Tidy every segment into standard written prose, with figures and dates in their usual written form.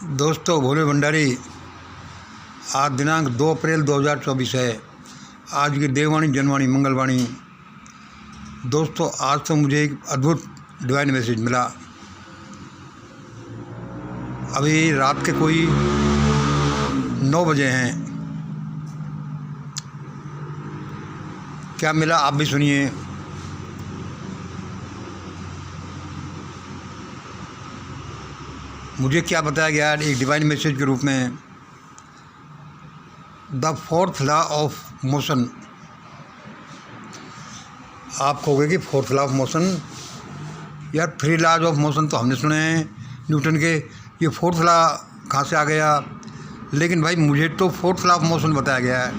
दोस्तों, भोले भंडारी। आज दिनांक 2 अप्रैल 2024 है। आज की देववाणी जनवाणी मंगलवाणी। दोस्तों, आज तो मुझे एक अद्भुत डिवाइन मैसेज मिला। अभी रात के कोई 9 बजे हैं। क्या मिला आप भी सुनिए। मुझे क्या बताया गया एक डिवाइन मैसेज के रूप में। The fourth law of motion. आप कहोगे कि फोर्थ लॉ ऑफ मोशन, यार 3 लॉज ऑफ मोशन तो हमने सुने हैं न्यूटन के, ये फोर्थ लॉ कहाँ से आ गया। लेकिन भाई मुझे तो फोर्थ लॉ ऑफ मोशन बताया गया है।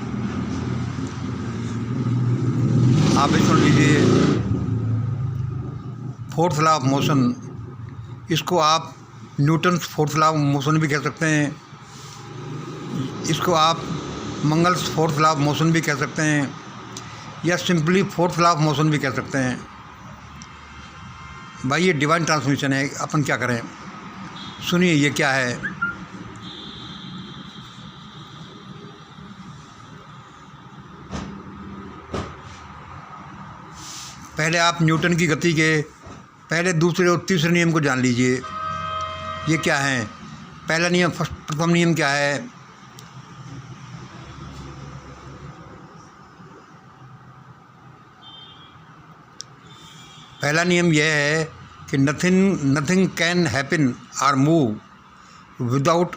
आप भी सुन लीजिए। फोर्थ लॉ ऑफ मोशन, इसको आप Newton fourth law of motion भी कह सकते हैं। इसको आप Mangal's fourth law of motion भी कह सकते हैं, या simply fourth law of motion भी कह सकते हैं। भाई ये डिवाइन ट्रांसमिशन है, अपन क्या करें। सुनिए ये क्या है। पहले आप न्यूटन की गति के पहले, दूसरे और तीसरे नियम को जान लीजिए। ये क्या है। पहला नियम, प्रथम नियम क्या है। पहला नियम यह है कि नथिंग कैन हैपन और move without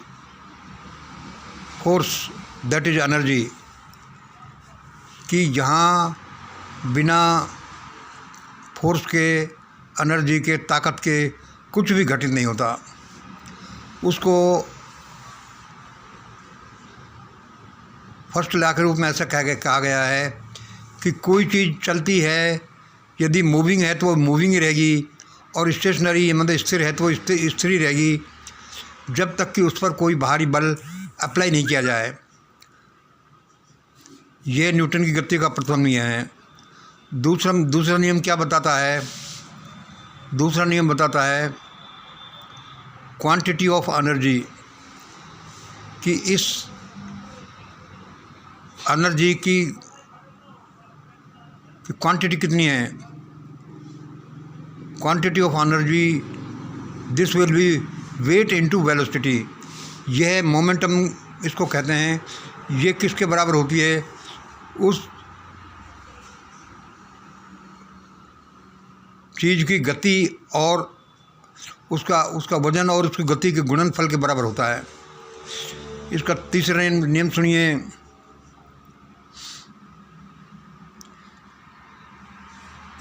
force, that is energy. कि जहाँ बिना फोर्स के, एनर्जी के, ताकत के कुछ भी घटित नहीं होता। उसको फर्स्ट लॉ के रूप में ऐसा कहा गया है कि कोई चीज़ चलती है, यदि मूविंग है तो वो मूविंग ही रहेगी, और स्टेशनरी मतलब स्थिर है तो वो स्थिर ही रहेगी, जब तक कि उस पर कोई बाहरी बल अप्लाई नहीं किया जाए। ये न्यूटन की गति का प्रथम नियम है। दूसरा नियम क्या बताता है। दूसरा नियम बताता है क्वांटिटी ऑफ एनर्जी, कि इस एनर्जी की क्वांटिटी कितनी है। Quantity of energy, this will be weight into velocity. यह मोमेंटम इसको कहते हैं। ये किसके बराबर होती है। उस चीज़ की गति और उसका वजन और उसकी गति के गुणनफल के बराबर होता है। इसका तीसरा नियम सुनिए।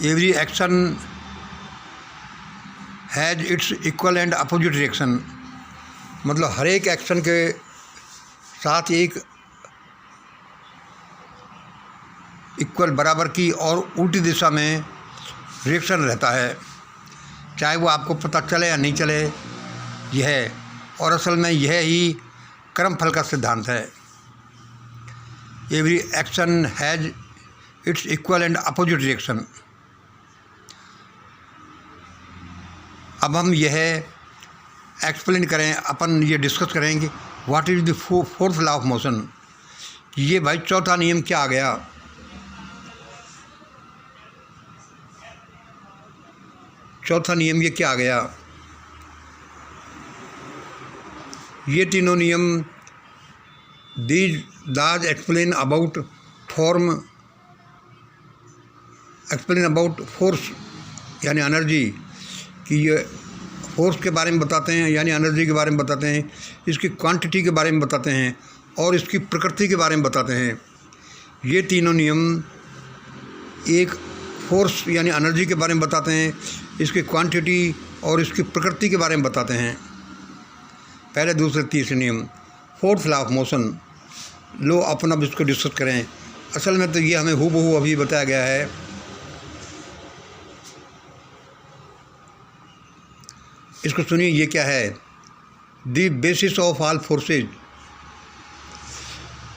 Every action has its equal and opposite reaction. मतलब हर एक एक्शन के साथ एक इक्वल, बराबर की और उल्टी दिशा में रिएक्शन रहता है, चाहे वो आपको पता चले या नहीं चले। यह, और असल में यह ही कर्म फल का सिद्धांत है। Every action has its equal and opposite reaction. अब हम यह एक्सप्लेन करें, अपन ये डिस्कस करेंगे what is the fourth law of motion. ये भाई चौथा नियम क्या आ गया। चौथा नियम ये क्या आ गया। ये तीनों नियम, these laws explain about force यानी एनर्जी। कि ये फोर्स के बारे में बताते हैं, यानी एनर्जी के बारे में बताते हैं, इसकी क्वांटिटी के बारे में बताते हैं, और इसकी प्रकृति के बारे में बताते हैं। ये तीनों नियम एक फोर्स यानी एनर्जी के बारे में बताते हैं, इसकी क्वांटिटी और इसकी प्रकृति के बारे में बताते हैं। पहले, दूसरे, तीसरे नियम, फोर्थ लॉ ऑफ मोशन। लो अपन अब इसको डिस्कस करें। असल में तो ये हमें हूबहू अभी बताया गया है। इसको सुनिए ये क्या है। The basis of all forces.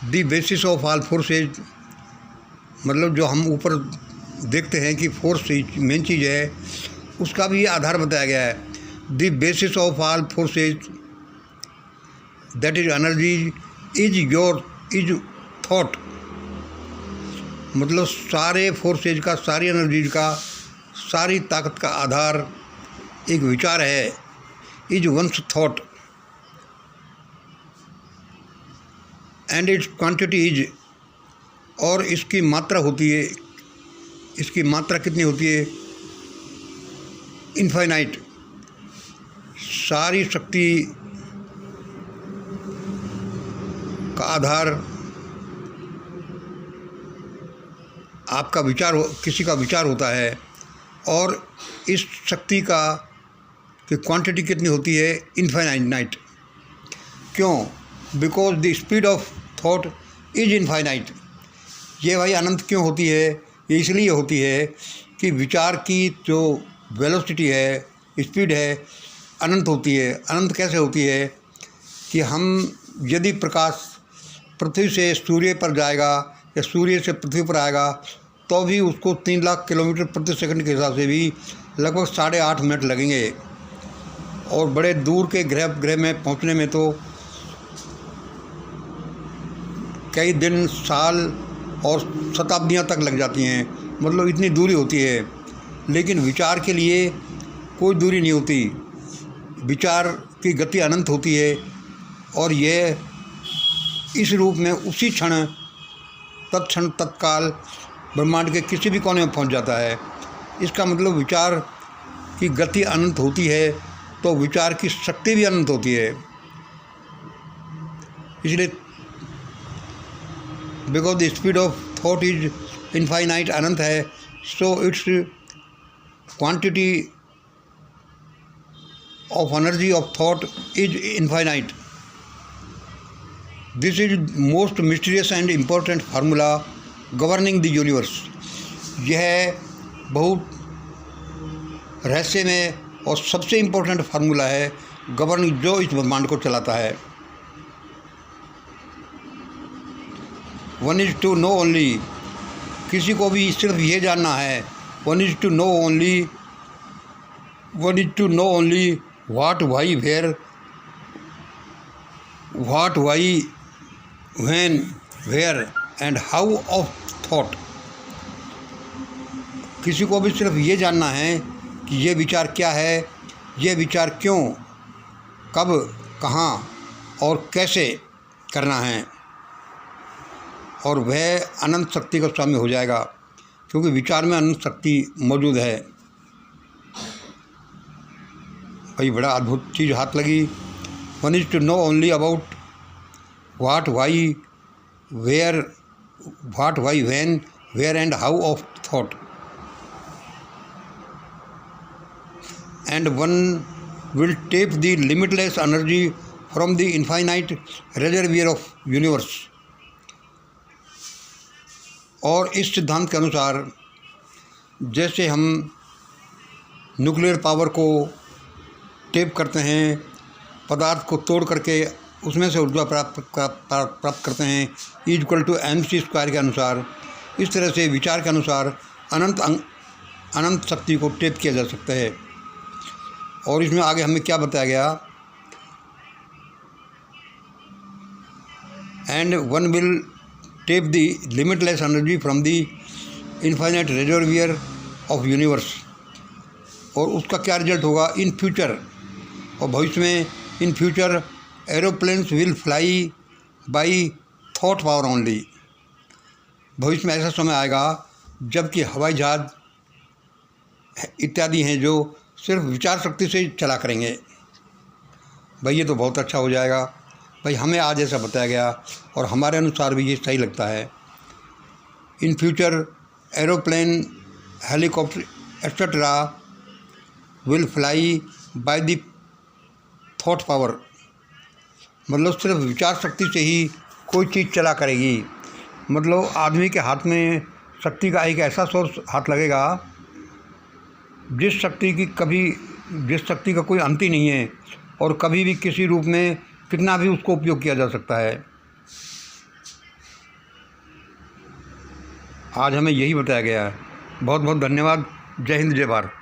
The basis of all forces मतलब जो हम ऊपर देखते हैं कि फोर्स मेन चीज़ है, उसका भी आधार बताया गया है। The basis of all forces that is energy is thought. मतलब सारे फोर्सेज का, सारी एनर्जीज का, सारी ताकत का आधार एक विचार है। Is one's thought and its quantity is, और इसकी मात्रा होती है, इसकी मात्रा कितनी होती है? इनफाइनाइट। सारी शक्ति का आधार आपका विचार किसी का विचार होता है, और इस शक्ति का कि क्वांटिटी कितनी होती है? इनफाइनाइट। क्यों? Because the speed of thought is infinite. ये भाई अनंत क्यों होती है? ये इसलिए होती है कि विचार की जो वेलोसिटी है, स्पीड है, अनंत होती है। अनंत कैसे होती है कि हम यदि प्रकाश पृथ्वी से सूर्य पर जाएगा या सूर्य से पृथ्वी पर आएगा तो भी उसको 3 लाख किलोमीटर प्रति सेकंड के हिसाब से भी लगभग 8.5 मिनट लगेंगे, और बड़े दूर के ग्रह में पहुंचने में तो कई दिन, साल और शताब्दियां तक लग जाती हैं। मतलब इतनी दूरी होती है। लेकिन विचार के लिए कोई दूरी नहीं होती। विचार की गति अनंत होती है, और यह इस रूप में उसी क्षण, तत्क्षण, तत्काल ब्रह्मांड के किसी भी कोने में पहुंच जाता है। इसका मतलब विचार की गति अनंत होती है तो विचार की शक्ति भी अनंत होती है। इसलिए because the speed of thought is infinite, अनंत है, so it's quantity of energy of thought is infinite. This is most mysterious and important formula governing the universe. यह बहुत रहस्यमय और सबसे इम्पोर्टेंट फार्मूला है गवर्निंग, जो इस ब्रह्मांड को चलाता है। One is to know only, किसी को भी सिर्फ ये जानना है, one is to know only what, why, where, what, why, when, where and how of thought। किसी को भी सिर्फ ये जानना है कि ये विचार क्या है, ये विचार क्यों, कब, कहाँ और कैसे करना है, और वह अनंत शक्ति का स्वामी हो जाएगा, क्योंकि विचार में अनंत शक्ति मौजूद है। भाई बड़ा अद्भुत चीज़ हाथ लगी। One is to know only about what, why, where, what, why, when, where and how of thought, and one will tap the limitless energy from the infinite reservoir of universe. और इस सिद्धांत के अनुसार जैसे हम न्यूक्लियर पावर को tape करते हैं, पदार्थ को तोड़ करके उसमें से ऊर्जा प्राप्त करते हैं, इक्वल टू mc² के अनुसार, इस तरह से विचार के अनुसार अनंत शक्ति को टेप किया जा सकता है। और इसमें आगे हमें क्या बताया गया? And one will tap the limitless energy from the infinite reservoir of universe. और उसका क्या रिजल्ट होगा? इन फ्यूचर, और भविष्य में, in future aeroplanes will fly by thought power only. भविष्य में ऐसा समय आएगा जबकि हवाई जहाज इत्यादि हैं जो सिर्फ विचार शक्ति से ही चला करेंगे। भाई ये तो बहुत अच्छा हो जाएगा। भाई हमें आज ऐसा बताया गया और हमारे अनुसार भी ये सही लगता है। In future aeroplane, helicopter etcetera will fly by the thought power. मतलब सिर्फ विचार शक्ति से ही कोई चीज़ चला करेगी। मतलब आदमी के हाथ में शक्ति का एक ऐसा सोर्स हाथ लगेगा जिस शक्ति का कोई अंत ही नहीं है, और कभी भी किसी रूप में कितना भी उसको उपयोग किया जा सकता है। आज हमें यही बताया गया है। बहुत बहुत धन्यवाद। जय हिंद, जय भारत।